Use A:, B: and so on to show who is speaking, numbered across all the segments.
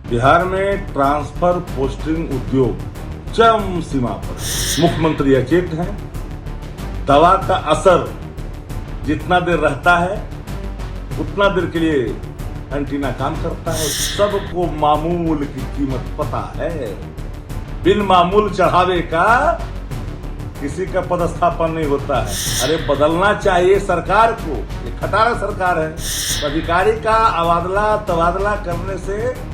A: बिहार में transfer posting उद्योग चरम सीमा पर। मुख्यमंत्री अचेत हैं। दवा का असर जितना देर रहता है उतना देर के लिए एंटीना काम करता है। सबको मामूल की कीमत पता है। बिन मामूल चढ़ावे का किसी का पदस्थापन नहीं होता है। अरे बदलना चाहिए सरकार को। ये खटारा सरकार है। अधिकारी का अबादला तबादला करने से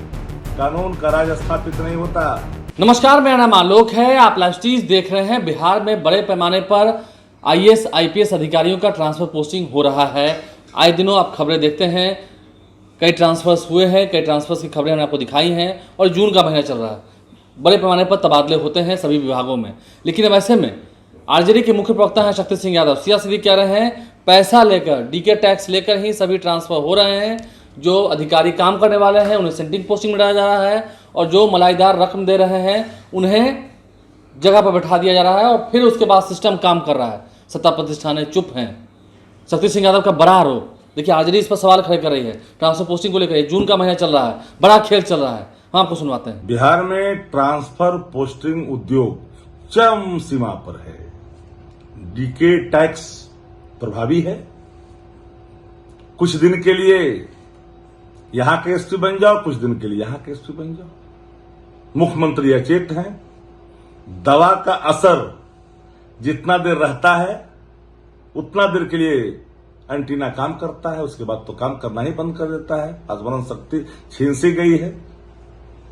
A: कानून का राज स्थापित नहीं होता।
B: नमस्कार, मेरा नाम आलोक है। आप लाइव देख रहे हैं। बिहार में बड़े पैमाने पर IAS IPS अधिकारियों का ट्रांसफर पोस्टिंग हो रहा है। आए दिनों आप खबरें देखते हैं, कई ट्रांसफर्स हुए हैं, कई ट्रांसफर्स की खबरें हमने आपको दिखाई हैं और जून का महीना चल रहा है। बड़े पैमाने पर तबादले होते हैं सभी विभागों में। लेकिन अब ऐसे में RJD के मुख्य प्रवक्ता हैं शक्ति सिंह यादव, सीधा कह रहे हैं पैसा लेकर, DK टैक्स लेकर ही सभी ट्रांसफर हो रहे हैं। जो अधिकारी काम करने वाले हैं उन्हें सेंटिंग पोस्टिंग में डाला जा रहा है और जो मलाईदार रकम दे रहे हैं उन्हें जगह पर बैठा दिया जा रहा है और फिर उसके बाद सिस्टम काम कर रहा है। सत्ता प्रतिष्ठानें चुप हैं। शक्ति सिंह यादव का बड़ा आरोप। देखिए, RJD इस पर सवाल खड़े कर रही है ट्रांसफर पोस्टिंग को लेकर। जून का महीना चल रहा है, बड़ा खेल चल रहा है। हम आपको सुनवाते हैं।
A: बिहार में ट्रांसफर पोस्टिंग उद्योग चरम सीमा पर है। DK टैक्स प्रभावी है। कुछ दिन के लिए यहां के SP बन जाओ, कुछ दिन के लिए यहां के SP बन जाओ। मुख्यमंत्री अचेत हैं। दवा का असर जितना देर रहता है उतना देर के लिए एंटीना काम करता है। उसके बाद तो काम करना ही बंद कर देता है। स्मरण शक्ति छीन सी गई है।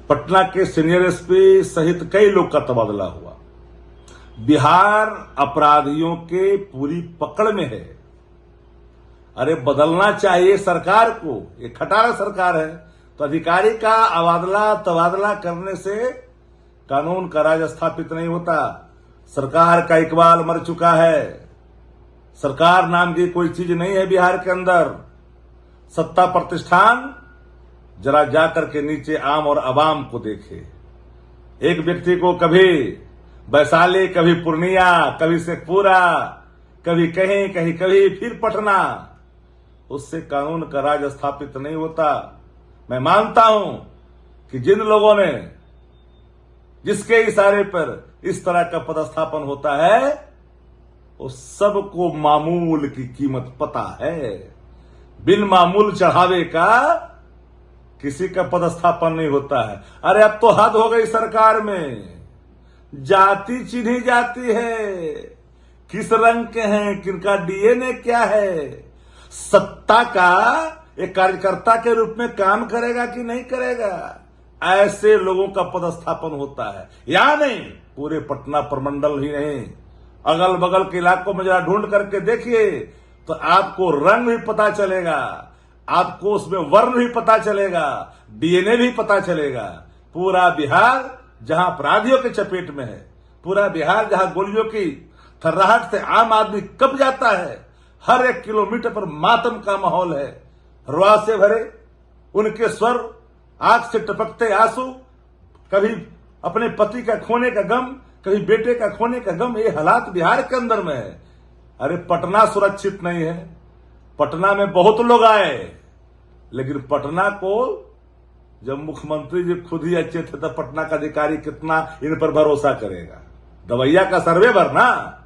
A: पटना के सीनियर SP सहित कई लोग का तबादला हुआ। बिहार अपराधियों के पूरी पकड़ में है। अरे बदलना चाहिए सरकार को। ये खटारा सरकार है। तो अधिकारी का अबादला तबादला करने से कानून का राज स्थापित नहीं होता। सरकार का इकबाल मर चुका है। सरकार नाम की कोई चीज नहीं है बिहार के अंदर। सत्ता प्रतिष्ठान जरा जाकर के नीचे आम और अवाम को देखे। एक व्यक्ति को कभी वैशाली, कभी पूर्णिया, कभी शेखपुरा, कभी कहीं कभी फिर पटना, उससे कानून का राज स्थापित नहीं होता। मैं मानता हूं कि जिन लोगों ने, जिसके इशारे पर इस तरह का पदस्थापन होता है, वो सबको मामूल की कीमत पता है। बिन मामूल चढ़ावे का किसी का पदस्थापन नहीं होता है। अरे अब तो हद हो गई सरकार में। जाति चिन्ही जाती है। किस रंग के हैं, किनका DNA क्या है। सत्ता का एक कार्यकर्ता के रूप में काम करेगा कि नहीं करेगा, ऐसे लोगों का पदस्थापन होता है। या नहीं, पूरे पटना प्रमंडल ही नहीं, अगल बगल के इलाकों में जरा ढूंढ करके देखिए तो आपको रंग भी पता चलेगा, आपको उसमें वर्ण भी पता चलेगा, DNA भी पता चलेगा। पूरा बिहार जहां अपराधियों के चपेट में है, पूरा बिहार जहां गोलियों की थर्राहट से आम आदमी कब जाता है, हर 1 किलोमीटर पर मातम का माहौल है। रुआ से भरे उनके स्वर, आंख से टपकते आंसू, कभी अपने पति का खोने का गम, कभी बेटे का खोने का गम। ये हालात बिहार के अंदर में है। अरे पटना सुरक्षित नहीं है। पटना में बहुत लोग आए, लेकिन पटना को जब मुख्यमंत्री जी खुद ही अच्छे थे तब पटना का अधिकारी कितना इन पर भरोसा करेगा। दवैया का सर्वे भरना।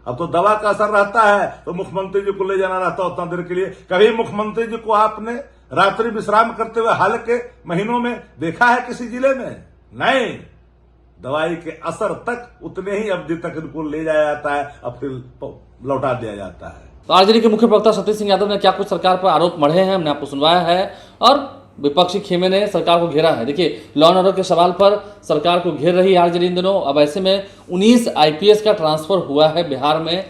A: अब तो दवा का असर रहता है तो मुख्यमंत्री जी को ले जाना रहता उतना देर के लिए। कभी मुख्यमंत्री जी को आपने रात्रि विश्राम करते हुए हाल के महीनों में देखा है किसी जिले में? नहीं। दवाई के असर तक उतने ही अवधि तक इनको ले जाया जाता है और फिर लौटा दिया जाता है।
B: तो RJD के मुख्य प्रवक्ता शक्ति सिंह यादव ने क्या कुछ सरकार पर आरोप मढ़े हैं, हमने आपको सुनवाया है और विपक्षी खेमे ने सरकार को घेरा है। देखिए, लॉ एंड ऑर्डर के सवाल पर सरकार को घेर रही RJD इन दिनों। अब ऐसे में 19 IPS का ट्रांसफर हुआ है बिहार में।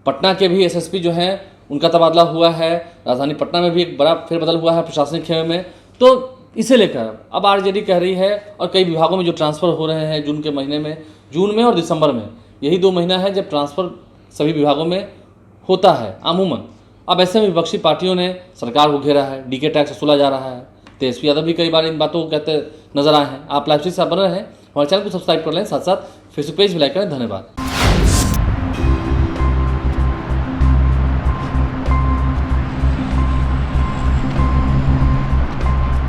B: पटना के भी SSP जो हैं उनका तबादला हुआ है। राजधानी पटना में भी एक बड़ा फेरबदल हुआ है प्रशासनिक खेमे में। तो इसे लेकर अब RJD कह रही है, और कई विभागों में जो ट्रांसफर हो रहे हैं जून के महीने में, जून में और दिसंबर में, यही 2 महीना है जब ट्रांसफर सभी विभागों में होता है अमूमन। अब ऐसे में विपक्षी पार्टियों ने सरकार को घेरा है। DK टैक्स वसूला जा रहा है। तेजस्वी यादव भी कई बार इन बातों को कहते नजर आए हैं। आप लाइव से बने रहें, हमारे चैनल को सब्सक्राइब कर लें, साथ साथ फेसबुक पेज भी लाइक करें। धन्यवाद।